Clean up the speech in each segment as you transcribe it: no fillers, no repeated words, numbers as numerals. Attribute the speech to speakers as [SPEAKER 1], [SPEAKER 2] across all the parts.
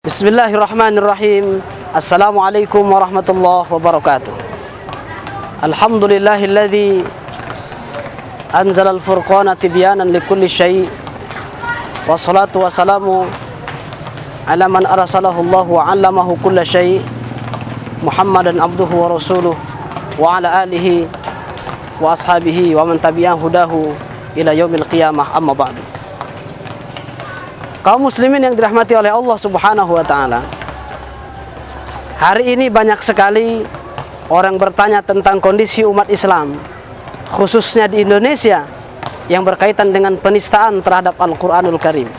[SPEAKER 1] Bismillahirrahmanirrahim. Assalamualaikum warahmatullahi wabarakatuh. Alhamdulillahilladzi anzala al-furqana tibyanan likulli syai'. Wassalatu wassalamu ala man arsalahu Allah wa 'allamahu kulla syai'. Muhammadan abduhu wa rasuluh wa ala alihi wa ashabihi wa man tabi'ahu hudahu ila yaumil qiyamah, amma ba'du. Kaum muslimin yang dirahmati oleh Allah Subhanahu wa taala. Hari ini banyak sekali orang bertanya tentang kondisi umat Islam, khususnya di Indonesia, yang berkaitan dengan penistaan terhadap Al-Qur'anul Karim.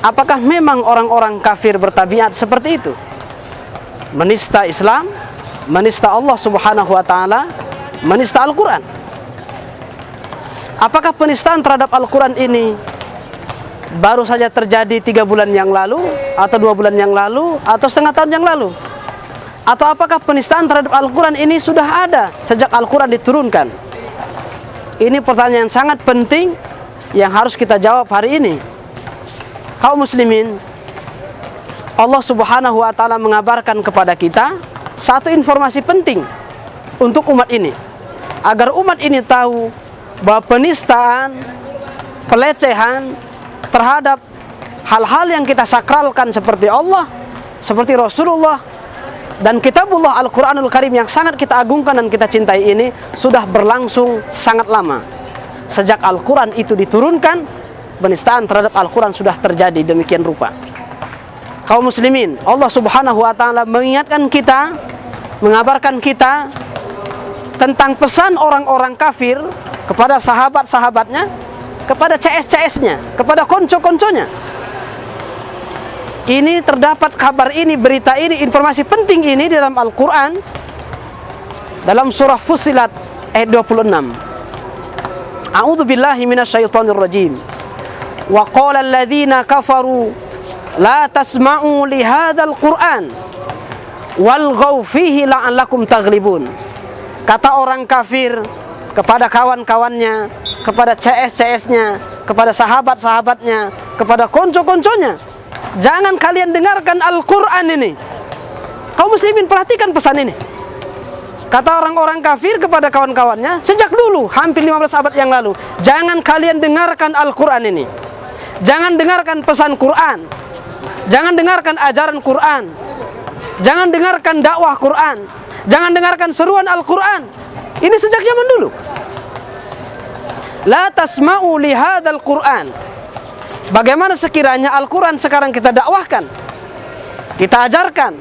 [SPEAKER 1] Apakah memang orang-orang kafir bertabiat seperti itu? Menista Islam, menista Allah Subhanahu wa taala, menista Al-Qur'an. Apakah penistaan terhadap Al-Qur'an ini baru saja terjadi 3 bulan yang lalu, atau 2 bulan yang lalu, atau setengah tahun yang lalu? Atau apakah penistaan terhadap Al-Quran ini sudah ada sejak Al-Quran diturunkan? Ini pertanyaan yang sangat penting yang harus kita jawab hari ini. Kaum muslimin, Allah Subhanahu wa ta'ala mengabarkan kepada kita satu informasi penting untuk umat ini, agar umat ini tahu bahwa penistaan, pelecehan terhadap hal-hal yang kita sakralkan seperti Allah, seperti Rasulullah, dan kitabullah Al-Quranul Karim yang sangat kita agungkan dan kita cintai ini sudah berlangsung sangat lama. Sejak Al-Quran itu diturunkan, penistaan terhadap Al-Quran sudah terjadi demikian rupa. Kaum muslimin, Allah Subhanahu wa ta'ala mengingatkan kita, mengabarkan kita tentang pesan orang-orang kafir kepada sahabat-sahabatnya, kepada CS-CS-nya, kepada konco-konconya. Ini terdapat kabar ini, berita ini, informasi penting ini dalam Al-Quran, dalam surah Fussilat ayat 26. A'udzu billahi minasyaitonir rajim. Wa qala alladziina kafaru la tasma'u li hadzal Qur'an walghaw fihi la'allakum taghlibun. Kata orang kafir kepada kawan-kawannya, kepada CS-CS-nya, kepada sahabat-sahabatnya, kepada konco-konconya, jangan kalian dengarkan Al-Quran ini. Kaum muslimin, perhatikan pesan ini. Kata orang-orang kafir kepada kawan-kawannya sejak dulu, hampir 15 abad yang lalu, jangan kalian dengarkan Al-Quran ini. Jangan dengarkan pesan Quran, jangan dengarkan ajaran Quran, jangan dengarkan dakwah Quran, jangan dengarkan seruan Al-Quran. Ini sejak zaman dulu. La tasma'u li hadzal Qur'an. Bagaimana sekiranya Al-Quran sekarang kita dakwahkan, kita ajarkan,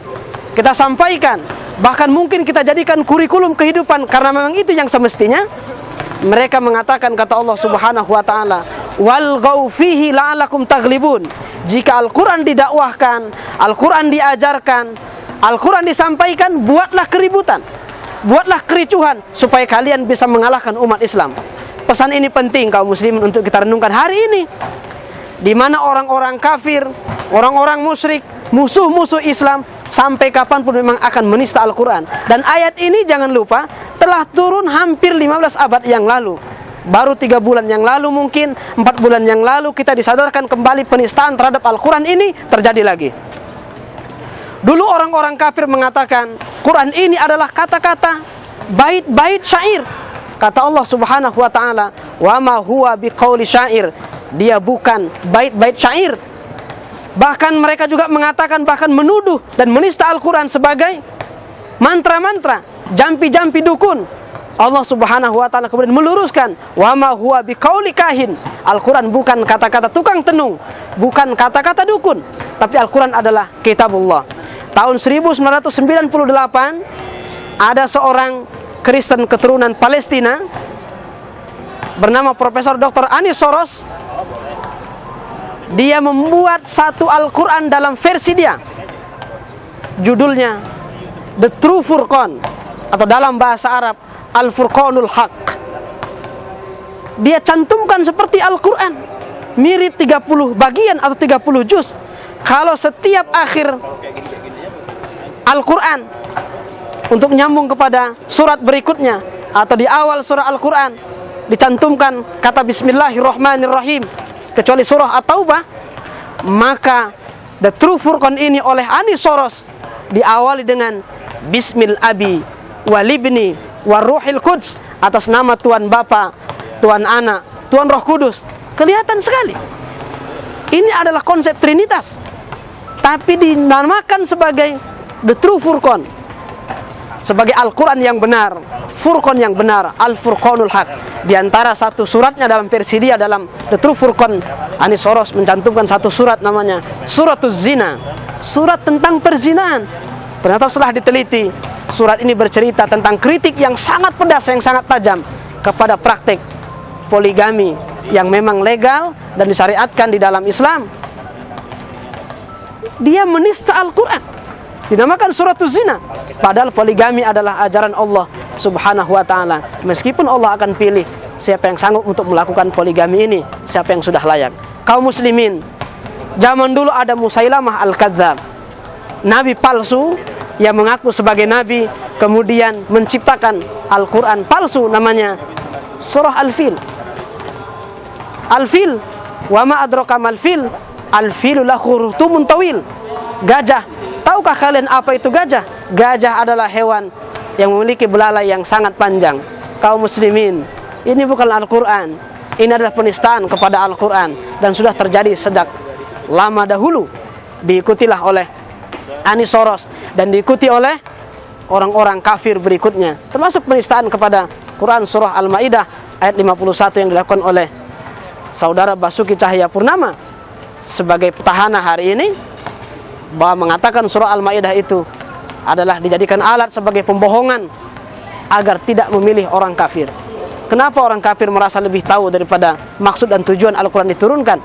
[SPEAKER 1] kita sampaikan, bahkan mungkin kita jadikan kurikulum kehidupan, karena memang itu yang semestinya. Mereka mengatakan, kata Allah Subhanahu wa ta'ala, walghaw fihi la'allakum taghlibun. Jika Al-Quran didakwahkan, Al-Quran diajarkan, Al-Quran disampaikan, buatlah keributan, buatlah kericuhan, supaya kalian bisa mengalahkan umat Islam. Pesan ini penting kaum muslimin untuk kita renungkan hari ini, di mana orang-orang kafir, orang-orang musyrik, musuh-musuh Islam sampai kapanpun memang akan menista Al-Quran. Dan ayat ini jangan lupa telah turun hampir 15 abad yang lalu. Baru 3 bulan yang lalu, mungkin 4 bulan yang lalu, kita disadarkan kembali penistaan terhadap Al-Quran ini terjadi lagi. Dulu orang-orang kafir mengatakan Quran ini adalah kata-kata, bait-bait syair. Kata Allah Subhanahu wa ta'ala, wa ma huwa biqauli syair. Dia bukan bait-bait syair. Bahkan mereka juga mengatakan, bahkan menuduh dan menista Al-Quran sebagai mantra-mantra, jampi-jampi dukun. Allah Subhanahu wa ta'ala kemudian meluruskan, wa ma huwa biqauli kahin. Al-Quran bukan kata-kata tukang tenung, bukan kata-kata dukun, tapi Al-Quran adalah kitabullah. Tahun 1998 ada seorang Kristen keturunan Palestina bernama Profesor Dr. Anis Soros. Dia membuat satu Al-Quran dalam versi dia, judulnya The True Furqan, atau dalam bahasa Arab Al-Furqanul Haq. Dia cantumkan seperti Al-Quran, mirip 30 bagian atau 30 juz. Kalau setiap akhir Al-Quran untuk menyambung kepada surat berikutnya, atau di awal surah Al-Quran dicantumkan kata Bismillahirrahmanirrahim, kecuali surah At-Taubah, maka The True Furqan ini oleh Ani Soros diawali dengan Bismil Abi Walibni Waruhil Quds, atas nama Tuhan Bapa, Tuhan Anak, Tuhan Roh Kudus. Kelihatan sekali ini adalah konsep Trinitas, tapi dinamakan sebagai The True Furqan, sebagai Al-Quran yang benar, Furqan yang benar, Al-Furqanul Haq. Di antara satu suratnya dalam versi dia dalam The True Furqan, Ani Soros mencantumkan satu surat namanya Suratuz Zina, surat tentang perzinahan. Ternyata setelah diteliti, surat ini bercerita tentang kritik yang sangat pedas, yang sangat tajam kepada praktik poligami yang memang legal dan disyariatkan di dalam Islam. Dia menista Al-Quran, dinamakan Suratuz Zina, padahal poligami adalah ajaran Allah Subhanahu wa ta'ala. Meskipun Allah akan pilih siapa yang sanggup untuk melakukan poligami ini, siapa yang sudah layak. Kaum muslimin, zaman dulu ada Musailamah Al-Kadzdzab, nabi palsu yang mengaku sebagai nabi, kemudian menciptakan Al-Quran palsu namanya Surah Al-Fil. Al-Fil, wa ma adraka mal fil, al-filu lahu khurtumun tawil. Gajah. Tahukah kalian apa itu gajah? Gajah adalah hewan yang memiliki belalai yang sangat panjang. Kaum muslimin, ini bukan Al-Quran. Ini adalah penistaan kepada Al-Quran, dan sudah terjadi sejak lama dahulu. Diikutilah oleh Ani Soros dan diikuti oleh orang-orang kafir berikutnya, termasuk penistaan kepada Quran surah Al-Maidah ayat 51 yang dilakukan oleh saudara Basuki Cahayapurnama sebagai petahana hari ini, bahwa mengatakan surah Al-Maidah itu adalah dijadikan alat sebagai pembohongan agar tidak memilih orang kafir. Kenapa orang kafir merasa lebih tahu daripada maksud dan tujuan Al-Quran diturunkan?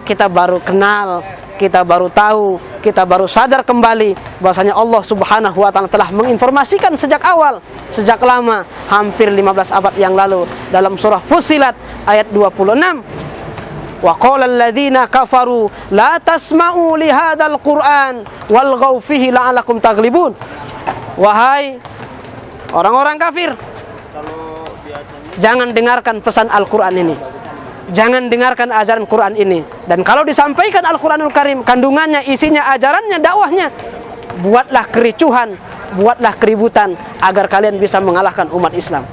[SPEAKER 1] Kita baru kenal, kita baru tahu, kita baru sadar kembali bahwasanya Allah Subhanahu wa ta'ala telah menginformasikan sejak awal, sejak lama, hampir 15 abad yang lalu, dalam surah Fussilat ayat 26. Wa qala alladziina kafaru la tasma'u li hadzal qur'an walghaw fihi la'allakum taghlibun. Wahai orang-orang kafir, jangan dengarkan pesan Al-Quran ini, jangan dengarkan ajaran Quran ini. Dan kalau disampaikan Al-Quranul Karim, kandungannya, isinya, ajarannya, dakwahnya, buatlah kericuhan, buatlah keributan agar kalian bisa mengalahkan umat Islam.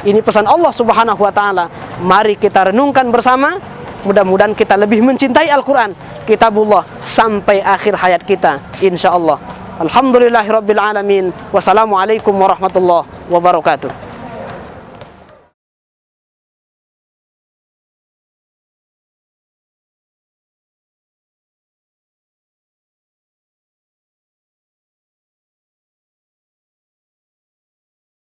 [SPEAKER 1] Ini pesan Allah Subhanahu wa ta'ala. Mari kita renungkan bersama. Mudah-mudahan kita lebih mencintai Al-Quran, Kitabullah, sampai akhir hayat kita, insya Allah. Alhamdulillahirabbil alamin. Wassalamualaikum warahmatullahi wabarakatuh.